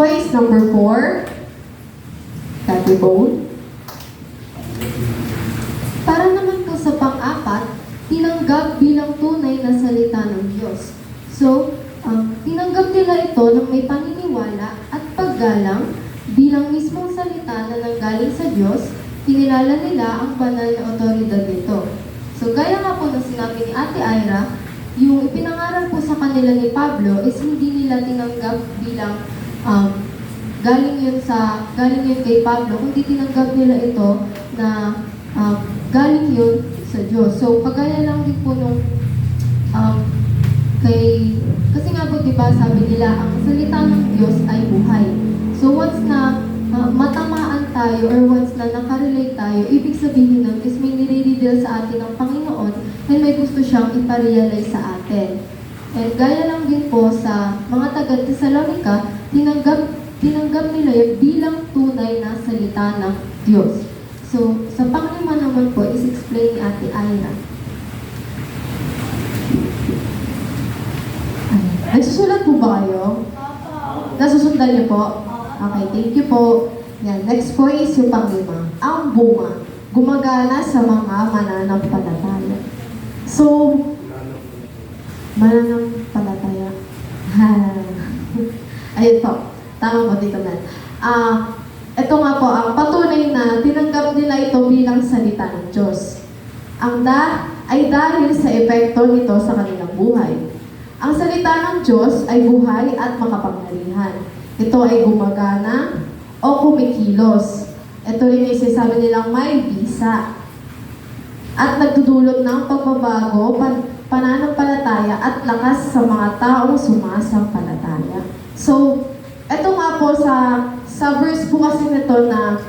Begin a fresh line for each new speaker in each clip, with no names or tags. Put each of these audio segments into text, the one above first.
po is number 4. Copy Bone. Para naman po sa pang-apat, tinanggap bilang tunay na salita ng Diyos. So, tinanggap nila ito ng may paniniwala at paggalang bilang mismong salita na nanggaling sa Diyos, kinilala nila ang banal na otoridad nito. So, gaya nga po ng sinabi ni Ate Ira, yung ipinangaral po sa kanila ni Pablo is hindi nila tinanggap bilang galing yun kay Pablo, kundi tinanggap nila ito na galing yun sa Diyos. So, kagaya lang din po nung kasi nga po, diba, sabi nila, ang salita ng Diyos ay buhay. So, once na matamaan tayo or once na nakarelate tayo, ibig sabihin nun is may nire-reveal sa atin ng Panginoon and may gusto siyang iparealize sa atin. And gaya lang din po sa mga taga-Tesalonica, tinanggap nila yun bilang tunay na salita ng Diyos. So, sa panglima naman po is explain ni Ate Ira. Nagsusulat po ba kayo? Nasusundan niyo po? Okay, thank you po. Yan, next po is yung panglima. Ang bunga, gumagana sa mga mananampalataya. So, mananampalataya. Ayun po. Tama po dito na. Ito nga po, ang patunay na tinanggap nila ito bilang salita ng Diyos. Ay dahil sa epekto nito sa kanilang buhay. Ang salita ng Diyos ay buhay at makapangyarihan. Ito ay gumagana o kumikilos. Ito rin yung sinasabi nilang may bisa. At nagdudulot ng pagbabago, pananampalataya at lakas sa mga taong sumasampalataya. So, ito nga po sa verse po kasi nito na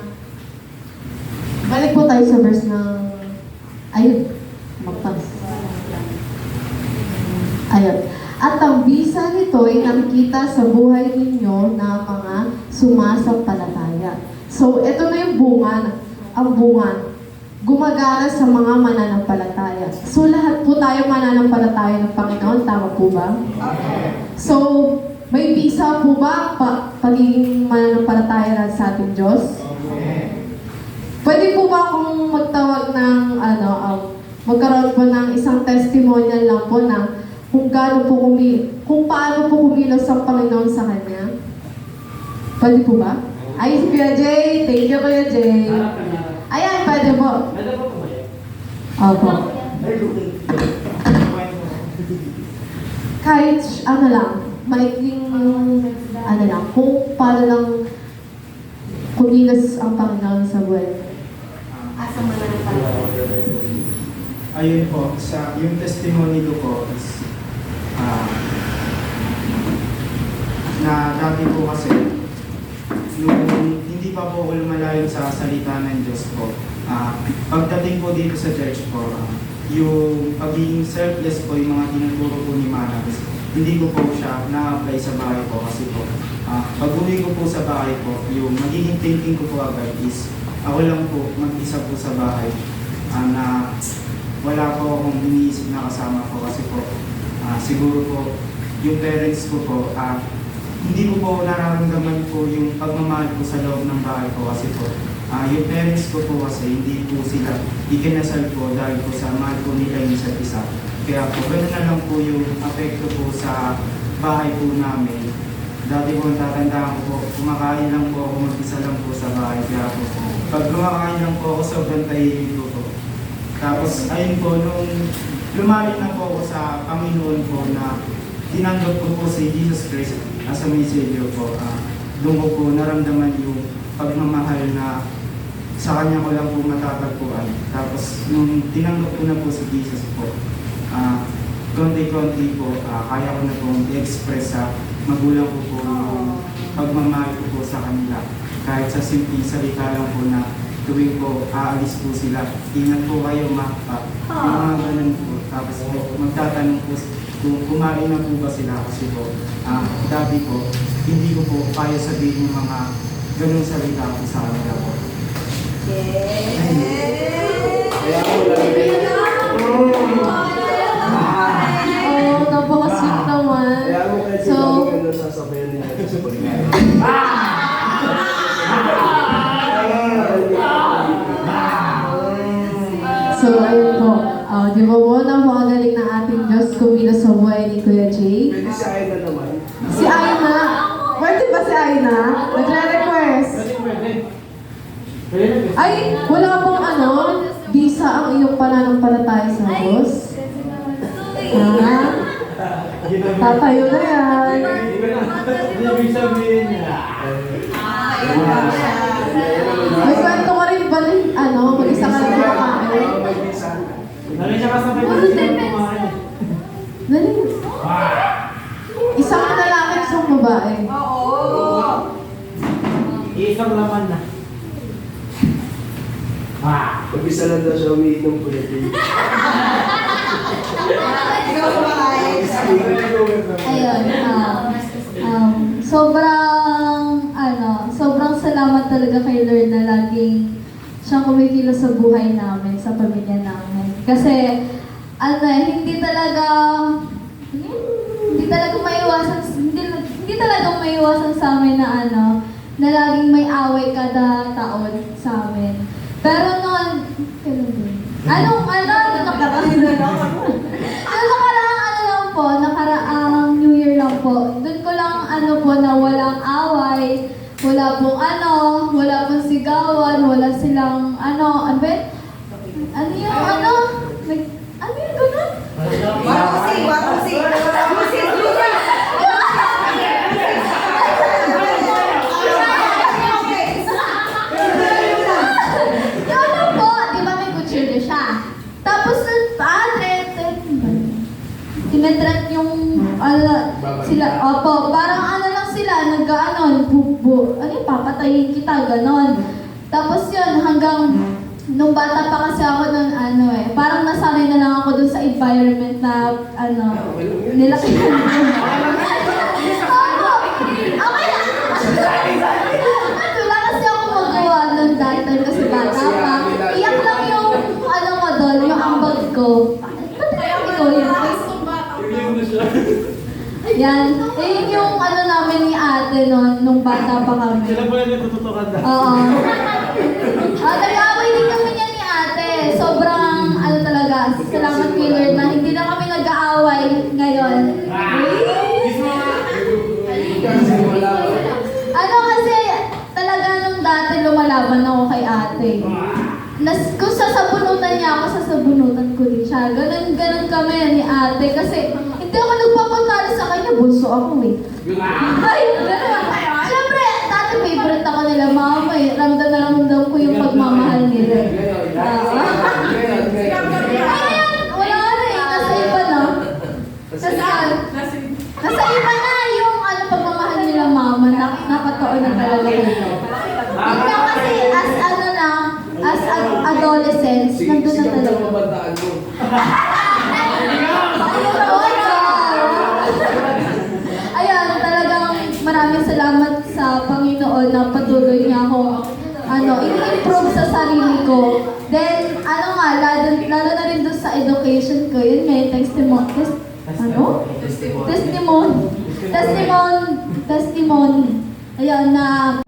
balik po tayo sa verse ng ayun. At ang bisa nito ay nakikita sa buhay ninyo na mga sumasampalataya. So, ito na yung bunga, ang bunga. Gumagana sa mga mananampalataya. So, lahat po tayo mananampalataya ng Panginoon. Tama po ba? So, may bisa po ba pagiging mananampalataya sa ating Diyos? Pwede po ba akong magtawag ng, magkaroon po ng isang testimonial lang po na kung paano po kumilos ang Panginoon sa Kanya? Pwede po ba? Ay, si Kuya Jay. Thank you, Kuya Jay. Ayan, pwede po. Opo. Kahit, maikling, kung paano lang kumilos ang Panginoon sa buhay. Asa mananampalataya.
Ayun po, yung testimony ko po is na dati po kasi nung hindi pa po ako lumalayo sa salita ng Diyos po, pagdating po dito sa church po, yung pagiging selfless po, yung mga tinuturo po ni Manabes, hindi ko po siya na-apply sa bahay po kasi po, pag-uwi ko po sa bahay po, yung magiging thinking ko po agad is, ako lang po mag-isa po sa bahay, na wala po akong iniisip na kasama po kasi po, siguro po, yung parents ko po, hindi ko po nararamdaman po yung pagmamahal po sa loob ng bahay ko kasi po, yung parents ko po kasi hindi po sila ikinasal po dahil po sa mahal po nila yung isa't isa. Kaya po, gano'n na lang po yung apekto po sa bahay po namin. Dati po natatandaan ko po, kumakain lang po ako, mag-isa lang po sa bahay. Kaya po, pag kumakain lang po ako, sobrang tahimik ko po. Tapos, ayun po, nung lumalim na po ako sa Panginoon po na tinanggap ko po si Jesus Christ as a Savior po, doon ko po naramdaman yung pagmamahal na sa Kanya ko lang po matatagpuan. Tapos, nung tinanggap ko na po si Jesus po, konti-konti po, kaya ko na po i-express sa magulang ko po yung pagmamahal ko po sa kanila. Kahit sa simpleng salita lang po na tuwing po aalis po sila, ingat po kayo makpa, yung mga ganun po. Tapos po, magtatanong po kung kumain na po ba sila kasi po, dati po, hindi ko po kaya sabihin yung mga ganung salita po sa kanila po.
Kaya ako lang
napaka-sweet naman.
Kaya mo kasi
So,
kami gano'n sasabayan nila sa pagkain.
so ayun po. Di ba po, napakagaling ng ating Diyos kumilos sa buhay ni Kuya Jay?
Pwede si Aina naman.
Si Aina, pwede ba si Aina? Nagre-request. Ay, wala pong visa ang iyong pananampalataya sa Diyos. Ha? Tatayo na yan.
Ibig sabihin niya.
May kwento ka rin ba mag-isa ka lang kumakain?
Dali siya kasabay ko siya kumain.
Dali. Isang lalaki, isang babae.
Isang laman na.
Pag-isa lang daw siya umiinom ko na din.
Ayun, sobrang salamat talaga kay Lord na laging siyang kumikilos sa buhay namin, sa pamilya namin. Kasi, hindi talaga maiwasan sa amin na na laging may away kada taon sa amin. Pero noon, nakaraang New Year lang po. Doon ko lang na walang away, wala pong sigawan, wala silang ano yung ganun? Yung po, di ba may kutsilyo siya? Tapos tinetret yung sila, parang lang sila, papatayin kita, ganon. Tapos yun, hanggang nung bata pa kasi ako nun, parang nasanay na lang ako dun sa environment na, nilaki ko. Wala kasi ako magawa nun dahil kasi bata pa. Iyak lang yung, yung ambag ko. Ba't ikaw yun? Yan. Yun yung namin ni ate nung bata pa kami.
Sila po yung natututukan na.
Oo. Nag-away din kami niya ni ate. Sobrang, talaga, salamat kay Lord na hindi na kami nag-aaway ngayon. Kasi, talaga nung dati lumalaban ako kay ate. Kung sasabunutan niya ako, sasabunutan ko din siya. Ganun kami ni ate. Kasi, hindi ako nagpapatalo sa kanya. Bunso ako eh. Ay, ganun. Siyempre, dati favorite ako nila mama eh. Ramdam na ramdam ko yung pagmamahal nila. Ayan, wala na eh. Nasa iba na. Nasa iba na yung pagmamahal nila mama. Nakataon na talaga ko. Ikaw kasi as adolescents, nandun na talaga. Ayan, talagang maraming salamat sa Panginoon na patuloy niya ako i-improve sa sarili ko. Then, lalo na rin doon sa education ko, yun may testimony. Ayan, na